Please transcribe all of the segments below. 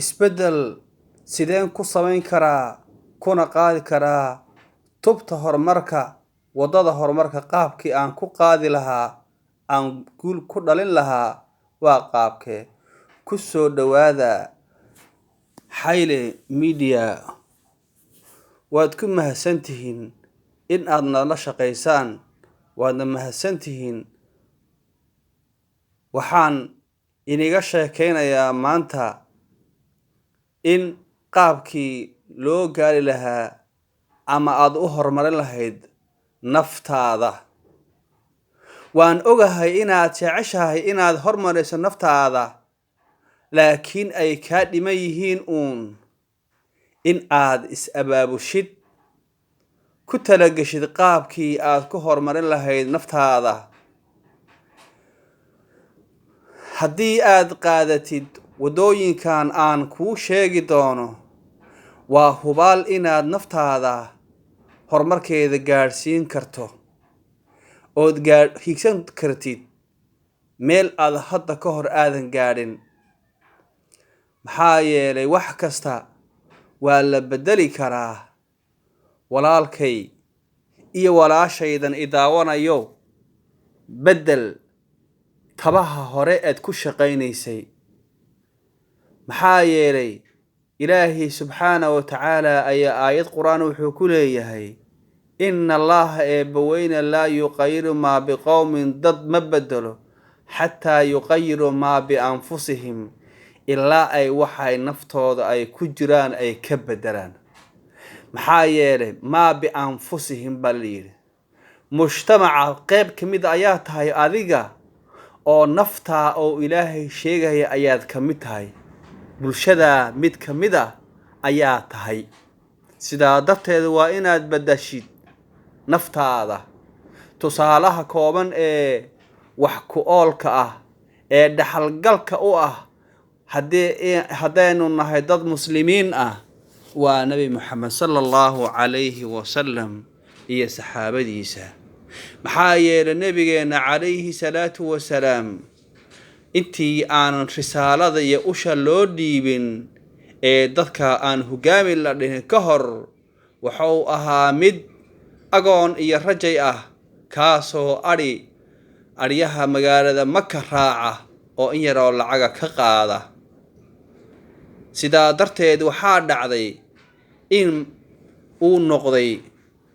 isbeddel sideen ku samayn karaa kuna qaadi karaa tubta horumarka wadada horumarka qaabkii aan ku qaadi lahaa aan guul ku dhalin lahaa waa qaabkee ku soo dhawaada Hayle Media waad ku mahadsantihiin in aad nala shaqeysaan waadna mahadsantihiin waxaan iniga sheekeynayaa maanta in qaabkii loo gaari lahaa ama aad u horumarin lahayd naftaada waan ogahay inaad jeceshahay inaad horumariso naftaada laakiin ay ka dhiman yihiin in aad is-abaabushid ku talagashid qaabkii aad ku horumarin lahayd naftaada haddii aad qaadatid wadooyinkan aan kuu sheegi doono waa hubaal inaad naftaada horumarkeeda gaadhsiin karto ood higsan kartid meel aad hadda ka hor aadan gaadhin maxaa yeelay wax kasta waa la bedeli karaa walaalkay iyo walaashaydan i daawanayo beddel tabaha hore aad ku shaqaynaysay maxaa yeelay ilaahi subxaanahu wa tacaala ayaa aayad qur'aan wuxuu ku leeyahay inna allaha eebbaweyne laa yuqayiru maa biqowmin dad ma bedelo xataa yuqayiru maa bianfusihim ilaa ay waxay naftooda ay ku jiraan ay ka bedelaan maxaa yeelay maa bianfusihim baa layidhi mujtamaca qeyb ka mid ayaa tahay adiga oo naftaa oo ilaahay sheegaya ayaad ka mid tahay bulshada mid ka mid ah ayaa tahay sidaa darteed waa inaad bedashid naftaada tusaalaha kooban ee wax ku oolka ah ee dhaxalgalka u ah haddaynu nahay dad muslimiin ah waa nabi maxamed sallallahu calayhi wasallam iyo saxaabadiisa maxaa yeelay nabigeena calayhi salaatu wasalaam intii aanan risaalada iyo usha loo dhiibin ee dadka aan hogaami la dhihin ka hor wuxuu ahaa mid agoon iyo rajay ah kaasoo aryaha magaalada Maka raaca oo in yaroo lacaga ka qaada sidaa darteed waxaa dhacday in uu noqday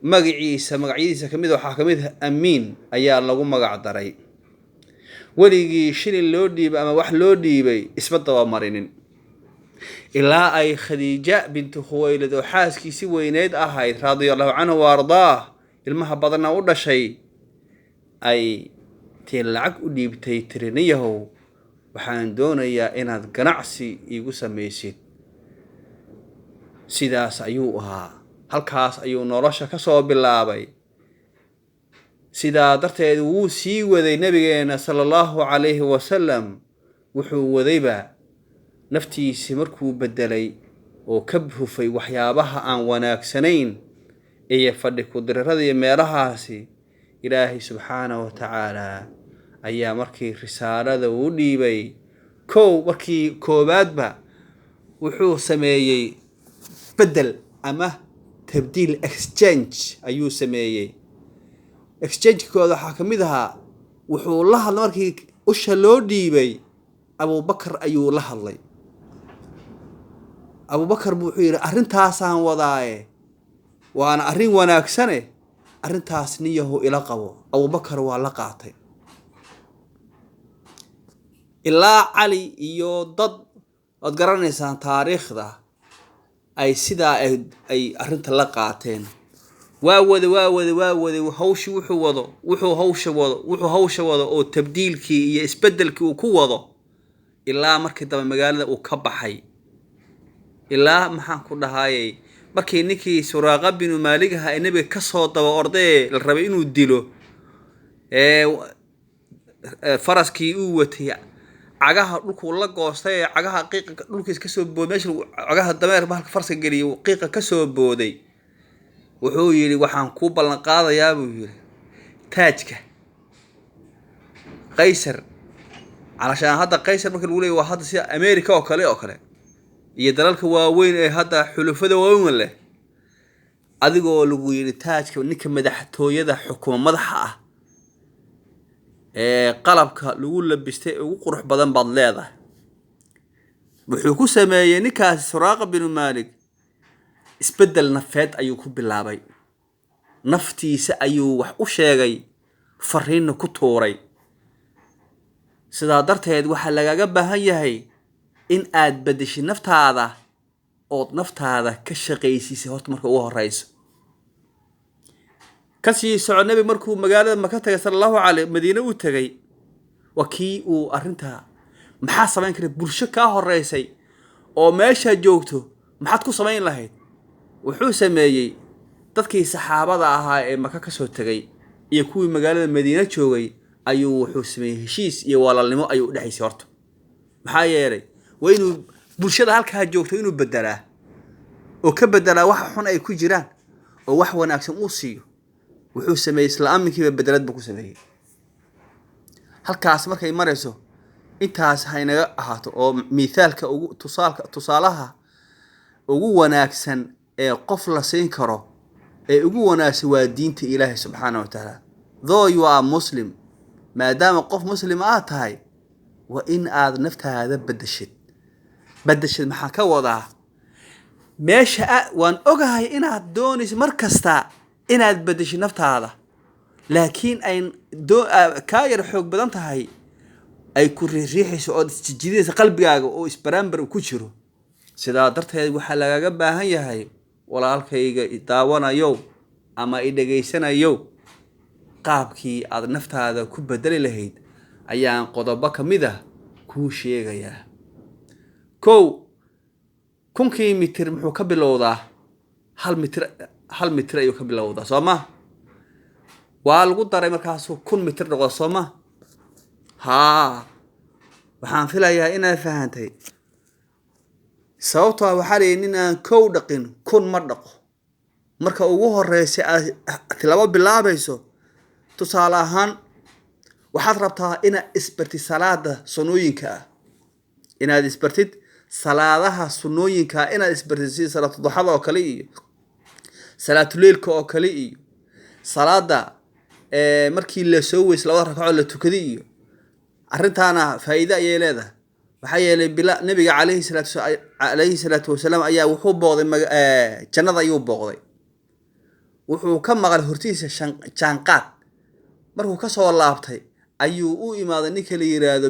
magaciisa kamid waxaa kamid amiin ayaa lagu magac daray weligii shilin loo dhiibay ama wax loo dhiibay isma daba marinin ilaa ay Khadiija bint Khuwaylid oo xaaskiisii weyneed ahayd radiyallahu anha wa ardaah ilmaha badanna u dhashay ay tii lacag u dhiibtay tirinayahow waxaan doonayaa inaad ganacsi iigu samaysid sidaas ayuu ahaa halkaas ayuu nolosha ka soo bilaabay sidaa darteed wuu sii waday nabigeena sallallahu calayhi wasallam wuxuu wadayba naftiisii markuu bedelay oo ka hufay waxyaabaha aan wanaagsanayn iyo fadhi ku dirirada iyo meelahaasi ilaahay subxaanahu wa tacaala ayaa markii risaalada u dhiibay markii koobaadba wuxuu sameeyey bedel ama tabdiil exchange ayuu sameeyey exchange-kooda waxaa ka mid ahaa wuxuu la hadlay markii usha loo dhiibay abubakar ayuu la hadlay abubakar wuxuu yidhi arrintaasaan wadaaye waana arrin wanaagsane arrintaas niyahu ila qabo abubakar waa la qaatay ilaa cali iyo dad aad garanaysaan taariikhda ay sidaa ay arrinta la qaateen waa wada hawshii wuxuu hawsha wado oo tabdiilkii iyo isbedelkii uu ku wado ilaa markii dambe magaalada uu ka baxay ilaa maxaan ku dhahayay markii ninkii Suraaqa bin Maalik ahaa nabiga ka soo daba orday la rabay inuu dilo faraskii uu watay cagaha dhulku la goostay cagaha qiiqa dhulkiis ka soo booday meesha cagaha dameer bahalka farska galiyo qiiqa ka soo booday wuxuu yiri waxaan ku ballan qaadayaa buu yiri taajka qaysar علشان هذا قيصر markii lagu leeyahay waa hada sida America oo kale iyo dalalka waaweyn ee hadda xulufada waaweyn leh adigoo lagu yiri taajka ninka madaxtooyada xukuuma madaxa ah ee qalabka lagu labistay ugu qurux badan baad leedahay wuxuu ku sameeyay ninkaas Suraaqa bin Maalik isbedel nafeed ayuu ku bilaabay naftiisa ayuu wax u sheegay fariin ku tuuray sidaa darteed waxa lagaga baahan yahay in aad bedeshay naftaada oo naftaada ka shaqeysisay horta marka ugu horeyso kasii socod nabi markuu magaalada Maka tagay sallallahu alayhi Madiina u tagay wakii uu arinta maxaa sameyn kara bulsho ka horeysay oo meesha joogto maxaad ku sameyn lahayd wuxuu sameeyay dadkii saxaabada ahaa ee Maka ka soo tagay iyo kuwii magaalada Madiina joogay ayuu wuxuu sameeyay heshiis iyo walaalnimo ayuu u dhaxaysay horta maxaa yeelay waynu bulshada halka joogto inuu bedelaa oo ka bedelaa wax xun ay ku jiraan oo wax wanaagsan uu siiyo wuxuu sameeyay islaamkiiba bedelad buu ku sameeyay halkaas markay marayso intaas haynaga ahaato oo miithaalka ugu tusaalaha ugu wanaagsan ee qof la siin karo ee ugu wanaagsan waa diinta Ilaahay subhanahu wa ta'ala though you are Muslim maadaama qof muslim aad tahay wa in aad naftaada bedeshid maxaa ka wadaa meesha waan ogahay inaad doonayso markasta inaad bedeshid naftaada laakiin ay ka yar xoog badan tahay ay ku riixayso oo isjidaysa qalbigaaga oo isbarambar ku jiro sidaa darteed waxa lagaga baahan yahay walaalkayga daawanayo ama i dhageysanayo qaabkii aad naftaada ku bedeli lahayd ayaan qodobo kamid ah ku sheegayaa kow kunkii mitir muxuu ka bilowdaa hal mitir ayuu ka bilowdaa Soomaa waa lagu daray markaas 1,000 mitir noqdo Soomaa waxaan filayaa inaad fahantay sababtoo waxa leeyahay aan kow dhaqin kun ma dhaqo marka ugu horeysay aad laba bilaabayso tusaale ahaan waxaad rabtaa inaad isbartid salaada sunnooyinka inaad isbartid salaadaha sunnooyinka inaad isbartid sida salaatu duhada oo kale iyo salaatu leelka oo kale iyo salaada markii la soo weys laba rakaco la tukaday iyo arintaana faa'iido ay leedahay waxa yeelay nabiga alayhi salaatu wasalaam ayaa wuxuu booqday jannada ayuu booqday wuxuu ka maqal hortiisa jaanqaad markuu ka soo laabtay ayuu u imaaday ninka la yiraahdo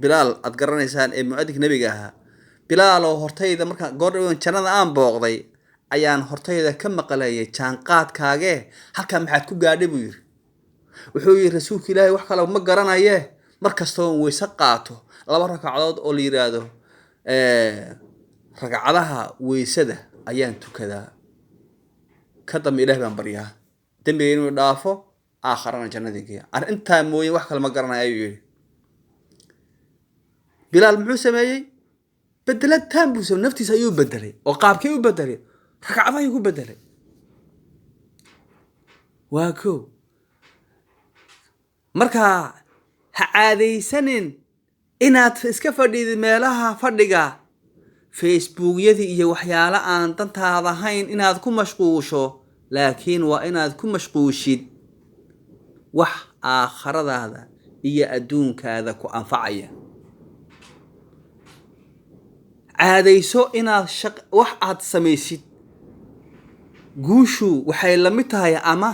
Bilaal ad garanaysaan ee muaddik nabiga ahaa Bilaal oo hortayda marka goordhow jannada aan booqday ayaan hortayda ka maqlayay jaanqaadkaaga halka maxaad ku gaadhay buu yiri wuxuu yiri rasuulka Ilaahay wax kale ma garanaye markastoo weysa qaato laba rakacadood oo la yiraahdo ragacadaha weysada ayaan tukadaa kadam Ilaahay baan bariyaa dambiga inuu dhaafo آخرنا جناديكيا أنا أنت موي وحكي ما قرنا أيوه بلال محوسة ماي بدلت تام بوسم نفتي سيو بدلي وقاب كيو بدلي ركعة يكون بدلي واكو مركا هذه سنين إنات إسكفردي مالها فردقة فيسبوك يدي وحيالا أن تنتهى هين إنات كون مشغوشو لكن وإنات كون مشغوشيد wax aakhiradaada iyo adduunkaada ku anfacaya caadayso inaad wax aad samaysid guushu waxay la mid tahay ama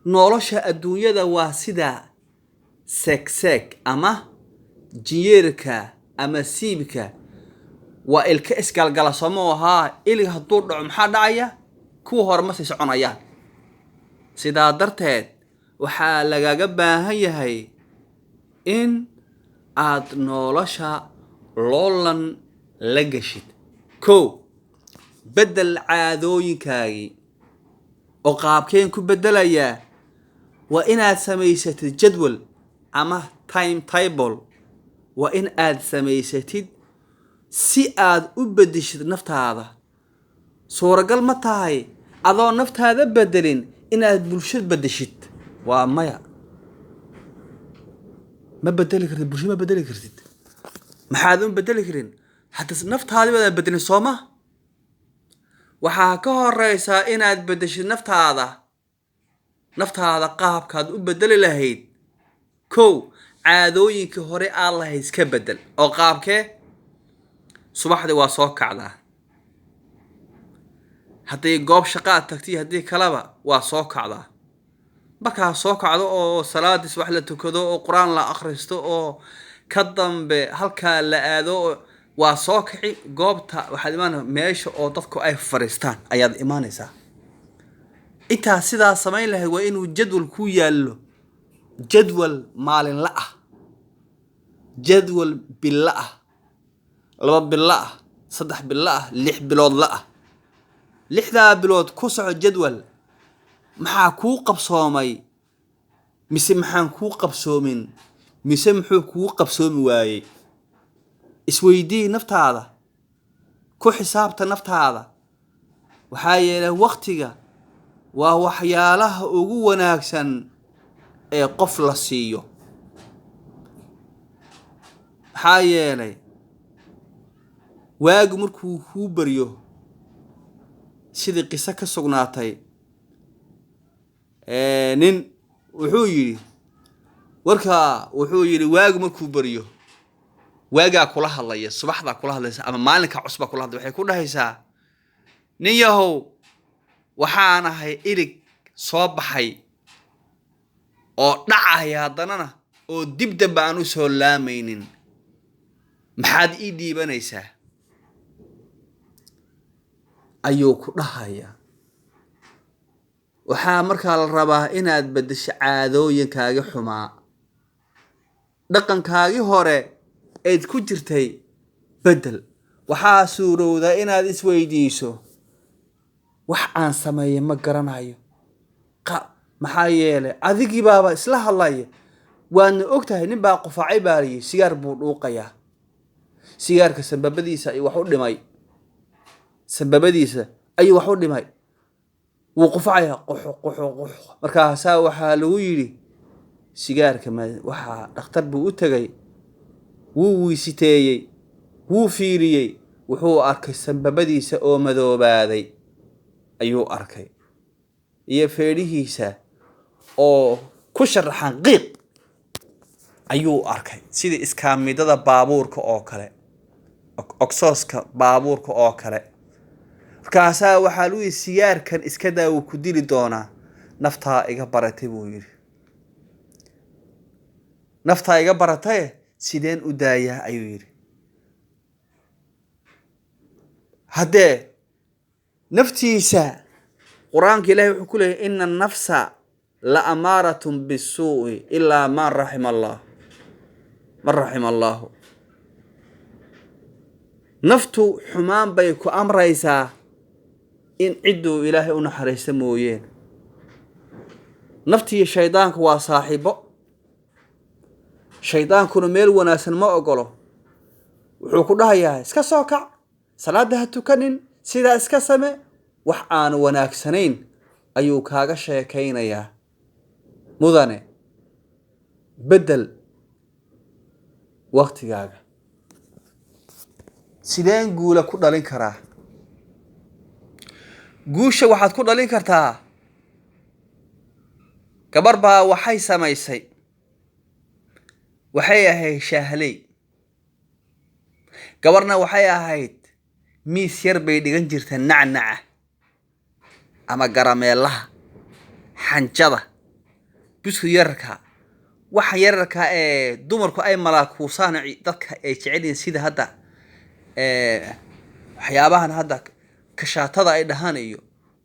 nolosha adduunyada waa sida seeg ama jiyeerka ama siibka waa ilka isgalgala samooha ilaa haduu dhaco maxaa dhacaya kuwa hore ma sii soconayaan sidaa darteed waxaa lagaga baahan yahay in aad nolosha loolan la gashid kow bedel caadooyinkaagi oo qaabkeen ku bedelaya waa inaad samaysatid jadwal ama timetable waa in aad samaysatid si aad u bedeshid naftaada suuragal ma tahay adoo naftaada bedelin inaad bulshada bedeshid waa maya ma bedeli kartid bulshada ma bedeli kartid maxaad u bedeli karin hadda naftaada baad bedelin sooma waxaa ka horeysaa inaad bedeshid naftaada qaabkaad u bedeli lahayd kow caadooyinkii hore aad lahayd iska bedel oo qaabkee subaxdii waa soo kacdaa haddii goob shaqo aad tagtay haddii kaleba waa soo kacdaa markaa soo kacdo oo salaadii subax la tukado oo quraan la akhristo oo ka dambe halkaa la aado waa soo kici goobta waxaad imaanaysaa meesha oo dadku ay fariistaan ayaad imaanaysaa intaa sidaa samayn lahayd waa inuu jadwal ku yaallo jadwal maalinla ah jadwal bilo ah 2 bilo ah 3 bilo ah 6 bilood la ah 6 bilood ku soco jadwal maxaa kuu qabsoomay mise maxaan kuu qabsoomin mise muxuu kuu qabsoomi waayey isweydii naftaada ku xisaabta naftaada waxaa yeelay waqtiga waa waxyaalaha ugu wanaagsan ee qof la siiyo maxaa yeelay waagu markuu kuu baryo sidii qiso ka sugnaatay nin wuxuu yidhi waagu markuu baryo waagaa kula hadlaya subaxdaa kula hadlaysa ama maalinka cusba kula hadlaya waxay ku dhahaysaa nin yahow waxaan ahay ilig soo baxay oo dhacaya haddanana oo dib dambe aan u soo laamaynin maxaad ii dhiibanaysaa ayuu ku dhahayaa waxaa markaa la rabaa inaad bedesho caadooyinkaagi xumaa dhaqankaagi hore eed ku jirtay bedel waxaa suurowda inaad isweydiiso wax aan sameeyo ma garanayo maxaa yeelay adigii baaba isla hadlaya waadna ogtahay nin baa qufacay baa liyi sigaar buu dhuuqayaa sigaarka sababadiisa ayuu wax u dhimay wuu qufacayaa qux markaasaa waxaa lagu yidhi sigaarka waxaa dhakhtar buu u tegay wuu wiisiteeyey wuu fiiriyey wuxuu arkay sababadiisa oo madoobaaday ayuu arkay iyo feedhihiisa oo ku sharaxan qiiq ayuu arkay sidii iskaamidada baabuurka oo kale oksooska baabuurka oo kale markaasaa waxaa lagu yidhi sigaarkan iska daa wuu ku dili doonaa naftaa iga baratay buu yidhi naftaa iga barataye sideen u daayaa ayuu yidhi haddee naftiisa qur-aanka ilaahay wuxuu ku leeyahay ina annafsa la amaaratun bisuu'i ilaa man raxima allaahu naftu xumaan bay ku amraysaa in cidduu ilaahay u naxariista mooyeen naftiiyo shaydaanku waa saaxiibo shaydaankuna meel wanaagsan ma ogolo wuxuu ku dhahayaa iska soo kac salaada ha tukanin sidaa iska same wax aan wanaagsanayn ayuu kaaga sheekaynayaa mudane bedel waqtigaaga sideen guula ku dhalin karaa guusha waxaad ku dhalin kartaa gabar baa waxay samaysay waxay ahayd shaahley gabarna waxay ahayd miis yar bay dhigan jirta nacnaca ama garameelaha xanjada bisku yararka waxa yararka ee dumarku ay malaakuusaan dadka ay jecel yihiin sida hadda waxyaabahan hadda kashaatada ay dhahaan iyo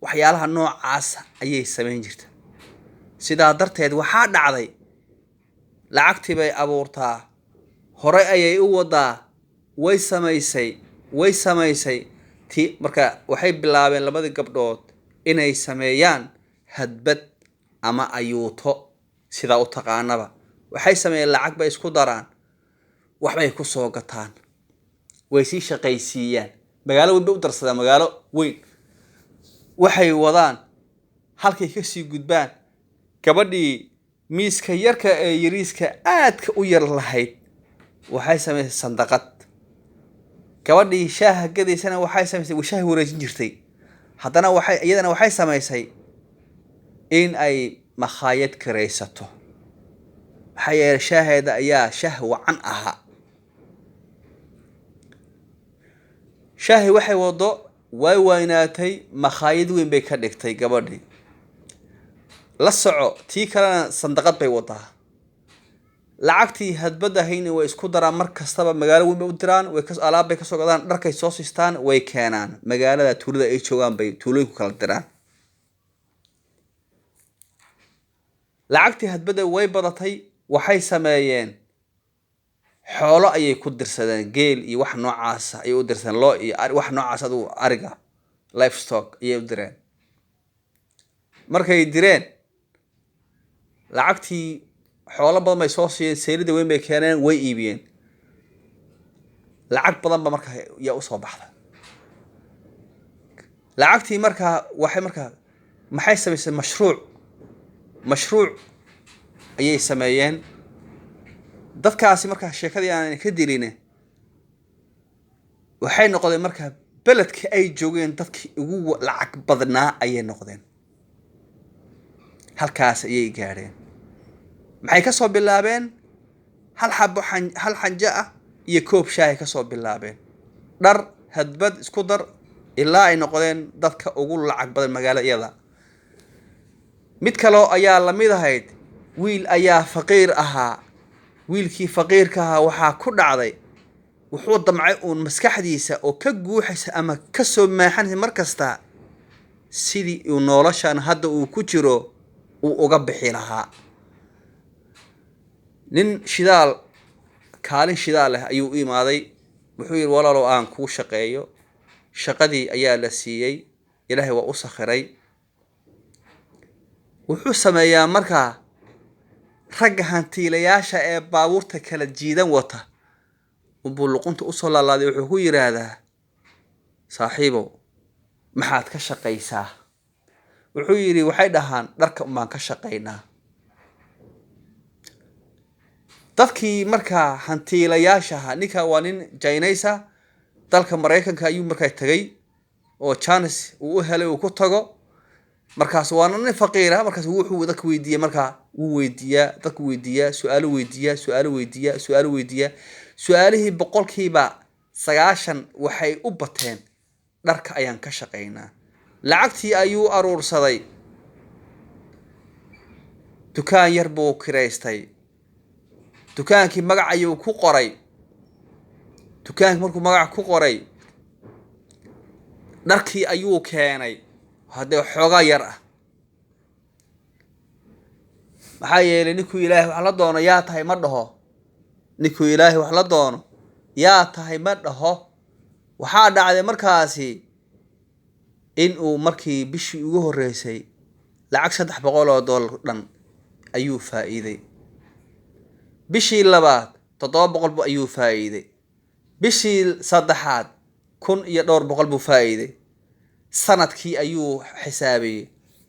waxyaalaha noocaas ayay samayn jirta sidaa darteed waxaa dhacday lacagtii bay abuurtaa hore ayay u wadaa way samaysay marka waxay bilaabeen labadii gabdhood inay sameeyaan hadbad ama ayuuto sidaa u taqaanaba waxay sameeyeen lacag bay isku daraan waxbay ku soo gataan way sii shaqaysiiyaan magaalo weyn bay u darsadaan magaalo weyn waxay wadaan halkay ka sii gudbaan gabadhii miiska yarka ee yariiska aadka u yar lahayd waxay samaysay sandaqad gabadhii shaaha gadaysana waxay samaysay shaahi wareejin jirtay haddana iyadana waxay samaysay in ay makhaayad karaysato maxaa yeelay shaaheeda ayaa shaah wacan ahaa shaahi waxay wado way waynaatay makhaayad weyn bay ka dhigtay gabadhii la soco tii kalena sandaqad bay wadaa lacagtii hadbada hayna way isku daraan mar kastaba magaalo weyn bay u diraan alaab bay kasoo gadaan dharkay soo siistaan way keenaan magaalada tuulada ay joogaan bay tuulooyinku kala diraan lacagtii hadbada way badatay waxay sameeyeen xoolo ayay ku dirsadeen geel iyo wax noocaas ay u dirsadeen loo iyo wax noocaas adu ariga livestock ayay u direen markay direen lacagtii xoolo badan bay soo siiyeen seelida weyn bay keeneen way iibiyeen lacag badan ba markaa yaa u soo baxda lacagtii markaa maxay samaysay mashruuc ayay sameeyeen dadkaasi markaa sheekadii aan ka dilin waxay noqdeen markaa beledka ay joogeen dadkii ugu lacag badnaa ayay noqdeen halkaas ayay gaadheen maxay ka soo bilaabeen hal xanjo ah iyo koob shaahi ka soo bilaabeen dhar hadbad isku dar ilaa ay noqdeen dadka ugu lacag badan magaalada iyada mid kale ayaa la mid ahayd wiil ayaa faqiir ahaa wiilkii faqiirka ahaa waxaa ku dhacday wuxuu damcay uun maskaxdiisa oo ka guuxaysa ama ka soo maaxanaysa mar kasta sidii uu noloshan hadda uu ku jiro uu uga bixi lahaa nin kaalin shidaal leh ayuu u imaaday wuxuu yidhi walaalow aan kuu shaqeeyo shaqadii ayaa la siiyey ilaahay waa u sakhiray wuxuu sameeyaa markaa ragga hantiilayaasha ee baabuurta kala jiidan wata unbuu luqunta usoo laalaaday wuxuu ku yidhaahdaa saaxiibow maxaad ka shaqaysaa wuxuu yidhi waxay dhahaan dharka unbaan ka shaqaynaa dadkii markaa hantiilayaasha ahaa ninka waa nin jaynaysa dalka maraykanka ayuu markaa tagay oo jaanis uu u helay uu ku tago markaas waana nin faqiir ah markaas wuxuu dadka weydiiyay markaa wuu weydiiyaa dadku weydiiyaa su'aalo weydiiyaa su'aalihii boqolkiiba 90 waxay u bateen dharka ayaan ka shaqaynaa lacagtii ayuu aruursaday dukaan yar buu kireystay dukaankii magac ayuu ku qoray dukaankii markuu magac ku qoray dharkii ayuu keenay hadee xoogaa yar ah maxaa yeelay ninkuu ilaahay wax la doono yaa tahay ma dhaho ninkuu ilaahay wax la doono yaa tahay ma dhaho waxaa dhacday markaasi in uu markii bishii ugu horeysay lacag $300 dhan ayuu faa'iiday bishii labaad $700 ayuu faa'iiday bishii saddexaad $100 buu faa'iiday sanadkii ayuu xisaabiyay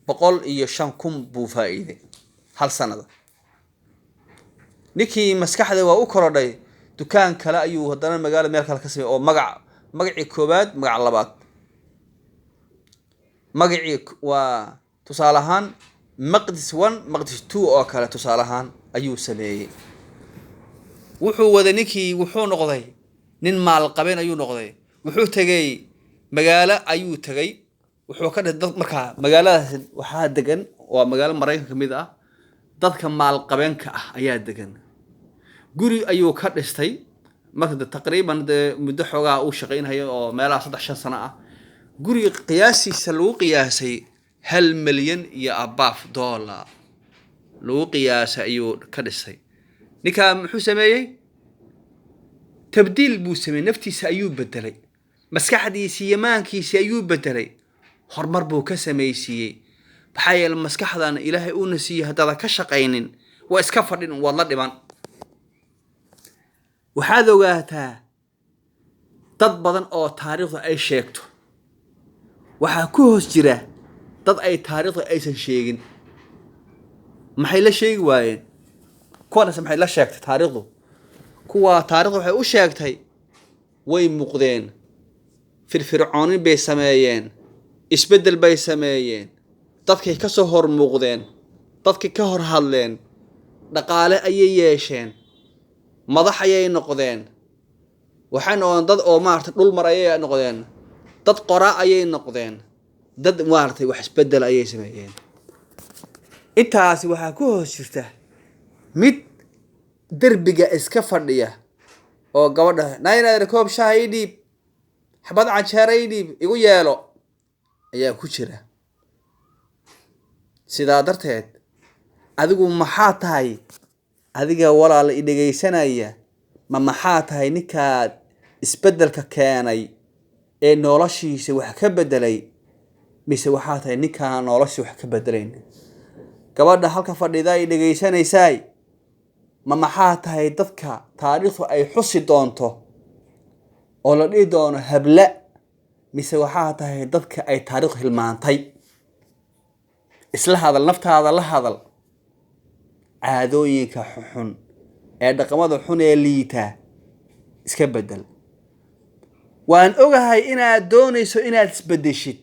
105,000 buu faa'iiday hal sanad ninkii maskaxda waa u korodhay dukaan kale ayuu hadana magaalada meel kale ka sameeyay oo magacii koobaad magac labaad magacii waa tusaale ahaan maqdis 1 maqdis 2 oo kale tusaale ahaan ayuu sameeyay wuxuu wada ninkii wuxuu noqday nin maal qabeen ayuu noqday wuxuu tagay magaalo ayuu tagay wuxuu ka dhigay markaa magaaladaas waxaa degan waa magaalo Mareykanka kamid ah dadka maal qabeenka ah ayaa degan guri ayuu ka dhistay marka taqriiban muddo xoogaa uu shaqeynayo oo meelaha 3 sano ah guri qiyaasiisa lagu qiyaasay $1 milyan iyo $1 lagu qiyaasay ayuu ka dhisay ninka muxuu sameeyay tabdiil buu sameeyay naftiisa ayuu bedelay maskaxdiisa yamaankiisa ayuu bedelay hormar buu ka sameeyay maxaa yeelay maskaxdan ilaahay uu nasiiyay hadda ka shaqeynin waa iska fadhin wad la dhiban waxaad ogaataa dad badan oo taariikhda ay sheegto waxa ku hoos jira dad ay taariikhda aysan sheegin maxay la sheegi waayeen kuwaas maxay la sheegtay taariikhdu kuwa taariikhdu waxay u sheegtay way muuqdeen firfircoonin bay sameeyeen isbeddel bay sameeyeen dadkay ka soo hor muuqdeen dadkay ka hor hadleen dhaqaale ayay yeesheen madax ayay noqdeen waxay noqdeen dad oo maartay dhul mar ayay noqdeen dad qoraa ayay noqdeen dad maartay wax isbeddel ayay sameeyeen intaasi waxaa ku hoos jirta mid derbiga iska fadhiya oo gabadha nayna koob shaah ii dhiib xabad canjeero ii dhiib igu yeelo ayaa ku jira sidaa darteed adigu maxaa tahay adiga walaal i dhageysanaya ma maxaa tahay ninkaad isbeddelka keenay ee noloshiisa wax ka beddelay mise waxaa tahay ninkaan noloshiisa wax ka beddelayn gabadha halka fadhida i dhageysanaysaay ma maxaa tahay dadka taariikhdu ay xusi doonto oo la dhihi doono habla mise waxaa tahay dadka ay taariikhdu hilmaantay isla hadal naftaada la hadal caadooyinka xun ee dhaqamada xun ee liita iska beddel waan ogahay inaad doonayso inaad isbeddeshid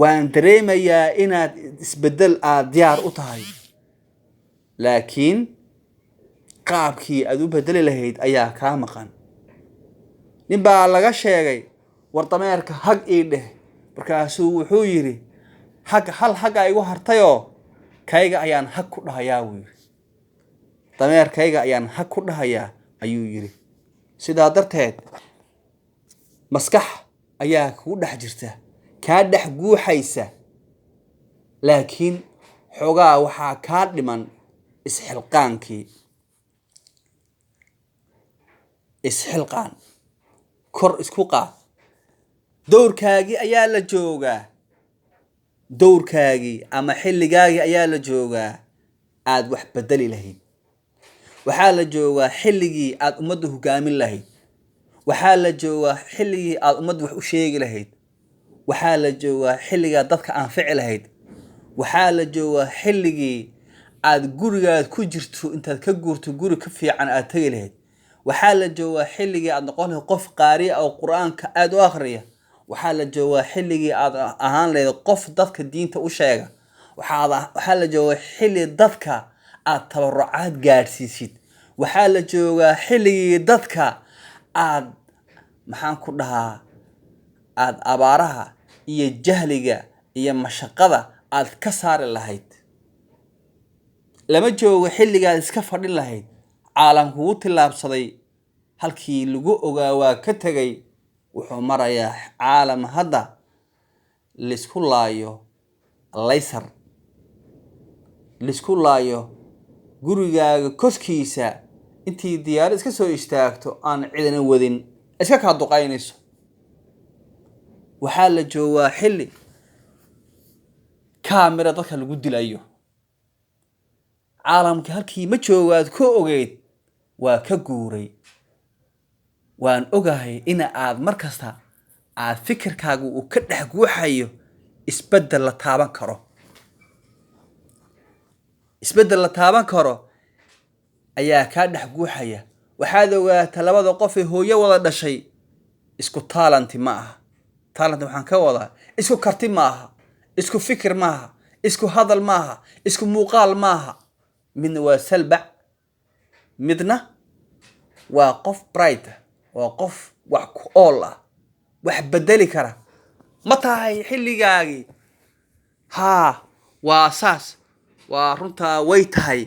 waan dareemayaa inaad isbeddel aad diyaar u tahay laakiin qaabkii aad u beddeli lahayd ayaa kaa maqan nin baa laga sheegay war dameerka hag ii dheh markaasuu wuxuu yidhi hal hagga igu hartayoo kayga ayaan hag ku dhahayaa buu yidhi dameerkayga ayaan hag ku dhahayaa ayuu yidhi sidaa darteed maskax ayaa kugu dhex jirta kaa dhex guuxaysa laakiin xoogaa waxaa kaa dhiman isxilqaan kor isku qaad dowrkaagii ayaa la joogaa dowrkaagii ama xilligaagii ayaa la joogaa aad wax beddeli lahayd waxaa la joogaa xilligii aad ummadda hogaamin lahayd waxaa la joogaa xilligii aad ummadda wax u sheegi lahayd waxaa la joogaa xilligaa dadka anfici lahayd waxaa la joogaa xilligii aad gurigaad ku jirto intaad ka guurto guri ka fiican aad tegi lahayd waxaa la joogaa xilligii aad noqon lahayd qof qaariya oo qur-aanka aad u akhriya waxaa la joogaa xilligii aad ahaan lahayd qof dadka diinta u sheega waxaa la joogaa xilli dadka aad tabarucaad gaadhsiisid waxaa la joogaa xilligii dadka aad maxaan ku dhahaa aad abaaraha iyo jahliga iyo mashaqada aad ka saari lahayd lama joogo xilligaad iska fadhin lahayd caalamkugu tillaabsaday halkii lagu ogaa waa ka tegay wuxuu marayaa caalam hadda laysku laayo laysar laysku laayo gurigaaga koskiisa intii diyaarad iska soo istaagto aan cidina wadin iska kaa duqaynayso waxaa la joogaa xilli kaamira dadka lagu dilayo caalamka halkii ma joogaad ka ogeyd waa ka guuray waan ogahay ina aad mar kasta aad fikirkaaga uu ka dhex guuxayo isbeddel la taaban karo isbeddel la taaban karo ayaa kaa dhex guuxaya waxaad ogaataa labada qof ee hooyo wada dhashay isku taalanti ma aha taalanti waxaan ka wadaa isku karti ma aha isku fikir ma aha isku hadal ma aha isku muuqaal ma aha midna waa salbac midna waa qof bright waa qof wax ku ool ah wax beddeli kara ma tahay xilligaagii haa waa saas waa runtaa way tahay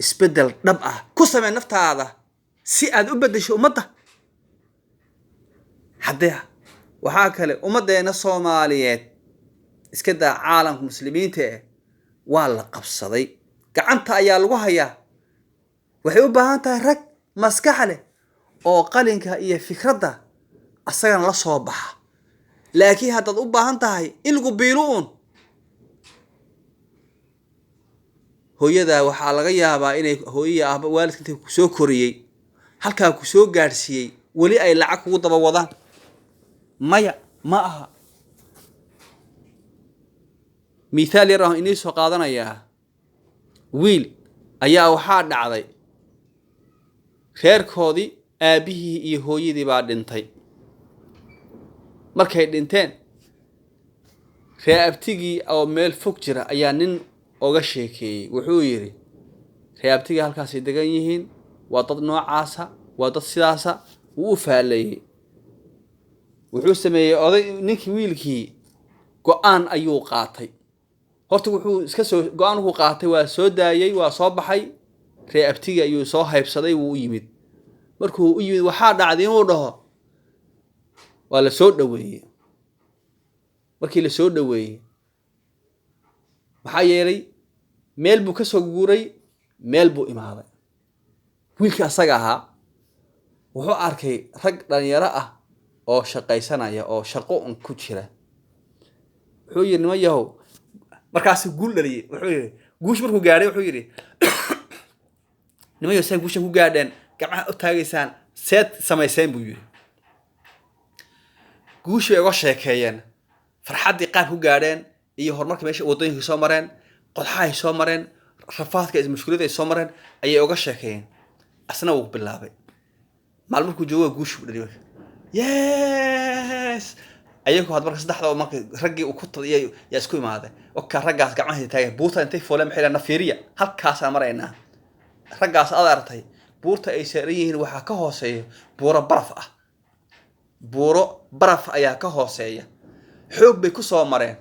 isbeddel dhab ah ku samee naftaada si aad u beddesho ummadda haddee waxaa kale ummaddeena Soomaaliyeed iska daa caalamka muslimiinta waa la qabsaday gacanta ayaa lagu hayaa waxay u baahan tahay rag maskax leh oo qalinka iyo fikradda asagana la soo baxa laakiin haddaad u baahan tahay in lagu biiluun hooyada waxaa laga yaabaa inay hooyada aaba waalidka inta ku soo koriyay halkaa ku soo gaarsiiyay wali ay lacag kugu daba wadaan maya ma aha mithaal yar ah inii soo qaadanayaa wiil ayaa waxaa dhacday reerkoodii aabihii iyo hooyadii baa dhintay markay dhinteen ree abtigii oo meel fog jira ayaa nin oga sheekeeyey wuxuu yiri ree abtigii halkaas ay degan yihiin waa dad noocaasa waa dad sidaasa wuu faalayay wuxuu sameeyay oday ninkii wiilkii go'aan ayuu qaatay horta wuxuu iska soo go'aan uu qaatay waa soo daayay waa soo baxay ree abtigii ayuu soo haybsaday wuu yimid markuu u yimid waxaa dhacday inuu dhaho waa la soo dhaweeyay markii la soo dhaweeyay maxaa yeelay meel buu ka soo guuray meel buu imaaday wiilkii asaga ahaa wuxuu arkay rag dhalinyaro ah oo shaqaysanaya oo shaqo ku jira wuxuu yiri nima yahow markaas guul dhaliyay wuxuu yiri guush markuu gaaray wuxuu yiri nima yahow say guusha ku gaadheen gacmaha u taagaysaan seed samayseen buu yiri guushii uga sheekeeyeen farxadii qaab ku gaadheen iyo horumarka meesha wadooyinka soo mareen qodxaha soo mareen rafaadka is mushkilada soo mareen ayay uga sheekeeyeen asna uu bilaabay maalmarkuu joogo guushu dhaliyay yes ayagu had marka saddexda oo marka raggii uu ku tadiyay yaa isku imaaday oo ka raggaas gacmaha taagay buurta intay fooleen xilana fiiriya halkaas aan maraynaa raggaas aad artay buurta ay saaran yihiin waxa ka hooseeya buuro baraf ah buuro baraf ayaa ka hooseeya xoog bay ku soo mareen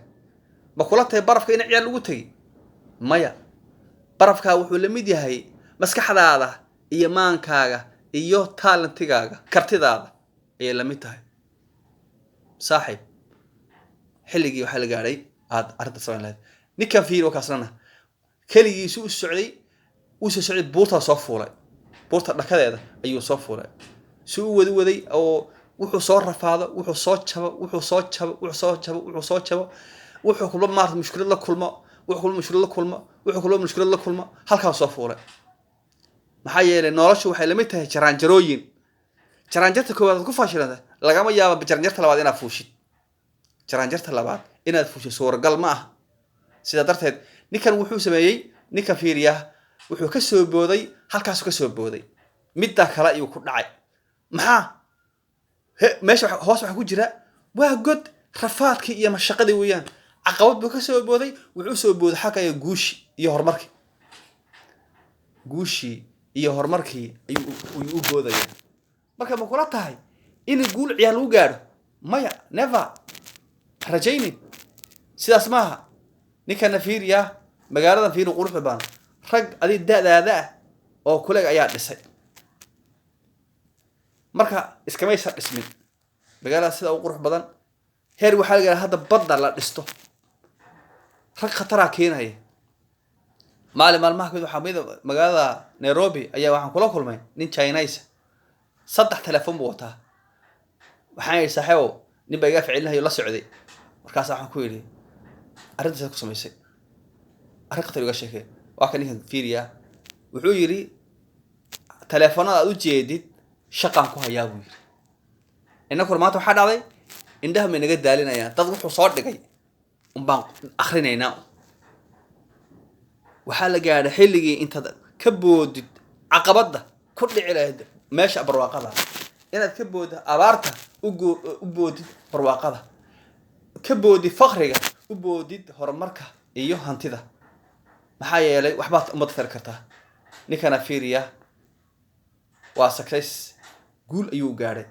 ma kula tahay barafka in ciyaar lagu tagay maya barafka wuxuu la mid yahay maskaxdaada iyo maankaaga iyo talentigaaga kartidaada ay la mid tahay saaxiib xilligii waxa la gaaray aad arrinta Soomaaliyeed ninka fiiro kaasna kaligiisu u socday buurta soo fuulay buurta dhakadeeda ayuu soo fuulay suu waday oo wuxuu soo rafaado wuxuu soo jabo wuxuu kulma maarta mushkilad la kulmo halkaas soo fuulay maxaa yeelay noloshu waxay la mid tahay jaraanjarooyin jaraanjarta koowaad ku faashilada lagama yaabo jaraanjarta labaad inaad fuushid jaraanjarta labaad inaad fuushid suuragal ma ah sida darteed ninkan wuxuu sameeyay ninka fiiriya wuxuu ka soo booday halkaas ka soo booday midda kale ayuu ku dhacay maxaa meesha hoos waxa ku jira waa god rafaadkii iyo mashaqadii weeyaan caqabad buu ka soo booday wuxuu soo booday xaq ay guushi iyo horumarkii ayuu u boodaya marka ma kula tahay in guul ciyaar lagu gaaro maya never rajayni sidaas maaha ninkan fiiriya magaalada fiiru qurux badan rag adi daadaada oo kuleeg ayaa dhisay marka iskamaysa dhismin magaalada sida ugu qurux badan heer waxa laga hadda badda la dhisto rag khatara keenaya maalmaha ka waxa magaalada Nairobi ayaa waxaan kula kulmay nin Chinese saddex telefoon buu wataa waxaan saaxiibo nin baa iga ficilnahay la socday markaas waxaan ku yiri arrinta ku sameysay arrin khatar uga sheekay waa kan ninkan fiiriya wuxuu yiri telefoonada aad u jeedid shaqan ku hayaa buu yiri inagu maanta waxa dhacday indhaha ma naga daalinayaan dad wuxuu soo dhigay baan akhrineynaa waxa la gaaray xilligii inta ka boodid caqabada ku dhici lahayd meesha barwaaqada inaad ka boodid abaarta u boodid barwaaqada ka boodid faqriga u boodid horumarka iyo hantida maxaa yeelay waxbaad umad far kartaa ninkana fiiriya waa success guul ayuu gaaray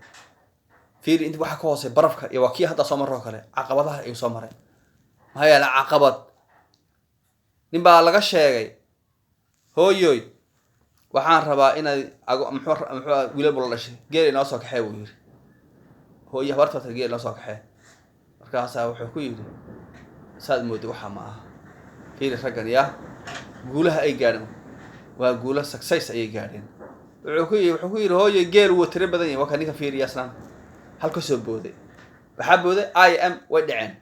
fiiri inta waxa ka hoosay barafka iyo waa kii hadda soo marro kale caqabadaha ay soo maray maxaa yeelay caqabad nin baa laga sheegay hooyoy waxaan rabaa inaad muxuu wiilal bula dhashay geel inoo soo kaxee buu yiri hooyo habarta geel inoo soo kaxee markaas wuxuu ku yiri saad moodi waxa ma aha fiiri raggan yaa guulaha ay gaadheen waa guula success ay gaadheen wuxuu ku yiri hooyo geel uu tire badan yahay waa kan ninka fiiriya aslan halka soo booday waxa booday IM way dhaceen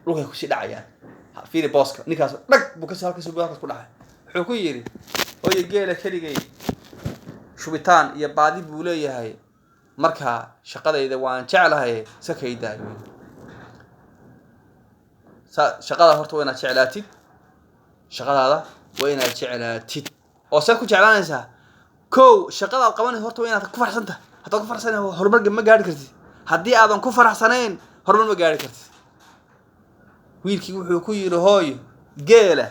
dhulka ku sii dhacayaan fiiri booska ninkaas dhag buu ka soo halka soo booday ku dhacay wuxuu ku yiri hooyo geela kaligay shubitaan iyo baadi buu leeyahay marka shaqadayda waan jeclahay sakaydaa shaqada horta waa inaad jeclaatid shaqadaada waa inaad jeclaatid oo saad ku jeclaanaysaa kow shaqada aad qabanayso horta waa inaad ku farxsantahay haddaad ku faraxsanayn horumar ma gaari kartid haddii aadan ku faraxsanayn horumar ma gaari kartid wiilkii wuxuu ku yidhi hooyo geela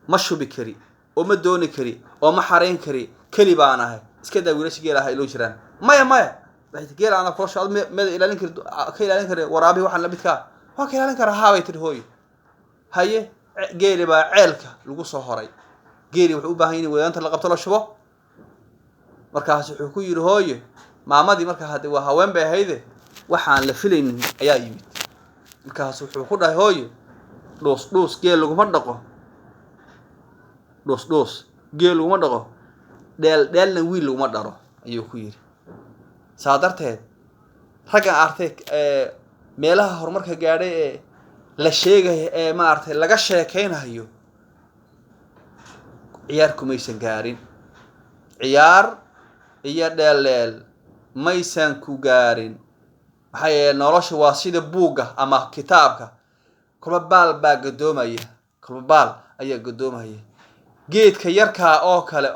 ma shubi kari oo ma dooni kari oo ma xarayn kari keli baan ahay iska daa wiilasha geela ahaa iloo jiraan maya geela ana koosha mada ilaalin kari ka ilaalin kari waraabi waxaan la midkaa waa ka ilaalin karaa haabay tiri hooyo haye geeli baa ceelka lagu soo horay geeli wuxuu u baahan yahay wadaanta la qabto la shubo markaas wuxuu ku yidhi hooyo maamadii markaa hadda waa haween bay ahayde waxaan la filaynin ayaa yimid markaas wuxuu ku dhahay hooyo dhuus geel laguma dhaqo dhuus geel laguma dhaqo dheelna wiil laguma dharo ayuu ku yidhi saa darteed raggan artay meelaha horumarka gaadhay ee la sheegayo ee maartay laga sheekaynayo ciyaar kumaysan gaarin ciyaar iyo dheel maysan ku gaarin maxaa yeelay nolosha waa sida buugga ama kitaabka kolba baal baa gadoomaya kolba baal ayaa gadoomaya geedka yarkaa oo kale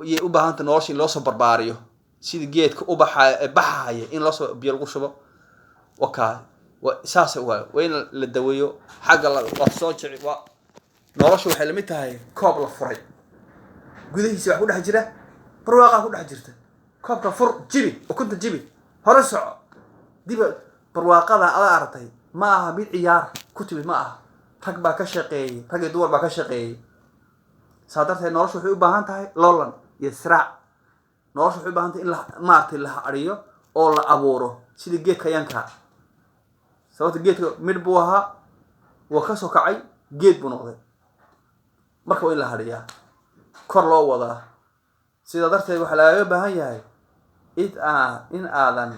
ayay u baahan tahay nolosha in loo soo barbaariyo sida geedka u baxaya in loo soo biyo lagu shubo wakaa saas waa in la daweeyo xagga la soo jici waa nolosha waxay la mid tahay koob la furay gudahiisa wax ku dhex jira barwaaqa ku dhex jirta koobka fur jibi ukunta jibi hore soco dib barwaaqada ala artay ma aha mid ciyaar ku timid ma aha rag baa ka shaqeeyay rag iyo dumar baa ka shaqeeyay saadartay nolosha waxay u baahan tahay loolan iyo siraac nolosha waxay u baahan tahay in la maartay la hariyo oo la abuuro sida geedka yanka sababta geedka mid buu ahaa waa ka soo kacay geed buu noqday marka waa in la hariyaa kor loo wadaa sida darteed waxa laga baahan yahay in aadan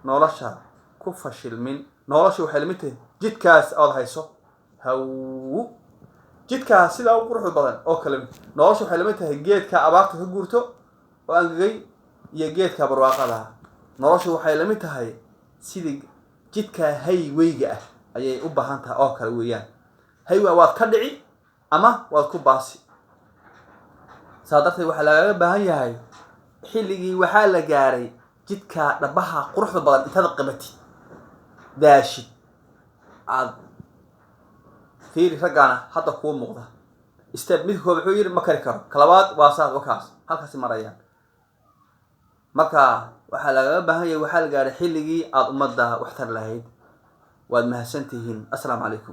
nolosha ku fashilmin nolosha waxay la mid tahay jidkaas aad hayso jidkaas sida ugu qurux badan oo kale nolosha waxay la mid tahay geedka abaarta ka guurto oo angagay iyo geedka barwaaqada nolosha waxay la mid tahay sidii jidka haywayga ah ayay u baahan tahay oo kale weeyaan haywa waad ka dhici ama waad ku baasi saadartay waxa laga baahan yahay xilligii waxa la gaaray jidka dhabaha quruxda badan inta qabatid daashid aad fiiri ragana hadda ku muuqda step mid koob wuxuu yiri ma kari karo kalabaad waa saad wakaas halkaas marayaan marka waxa laga baahan yahay waxa la gaaray xilligii aad umada wax tar lahayd waad mahadsantihiin assalaamu calaykum